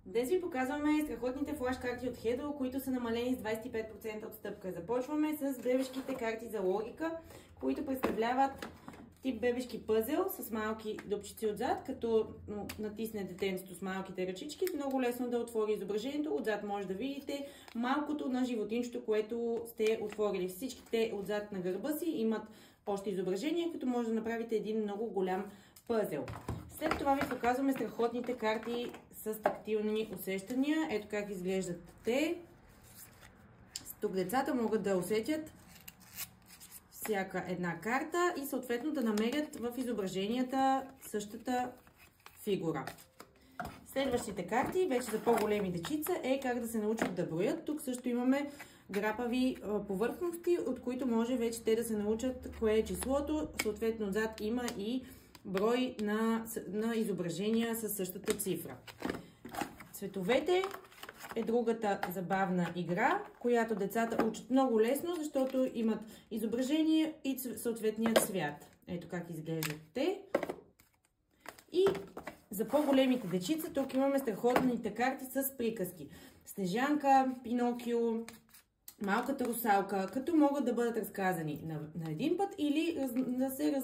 Днес ви показваме страхотните флаш карти от Hedl, които са намалени с 25% отстъпка. Започваме с бебешките карти за логика, които представляват тип бебешки пъзел с малки дупчици отзад, като натисне детенцето с малките ръчички, много лесно да отвори изображението. Отзад може да видите малкото на животинчето, което сте отворили. Всичките отзад на гърба си имат още изображение, като може да направите един много голям пъзел. След това ви показваме страхотните карти с тактилни усещания. Ето как изглеждат те. Тук децата могат да усетят всяка една карта и съответно да намерят в изображенията същата фигура. Следващите карти, вече за по-големи дечица, е как да се научат да броят. Тук също имаме грапави повърхности, от които може вече те да се научат кое е числото. Съответно отзад има и брой на изображения със същата цифра. Цветовете е другата забавна игра, която децата учат много лесно, защото имат изображение и съответният цвят. Ето как изглеждат те. И за по-големите дечица тук имаме страхотните карти с приказки. Снежанка, Пинокио, Малката русалка, като могат да бъдат разказани на един път или да се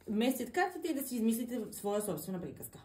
разместят картите и да си измислите своя собствена приказка.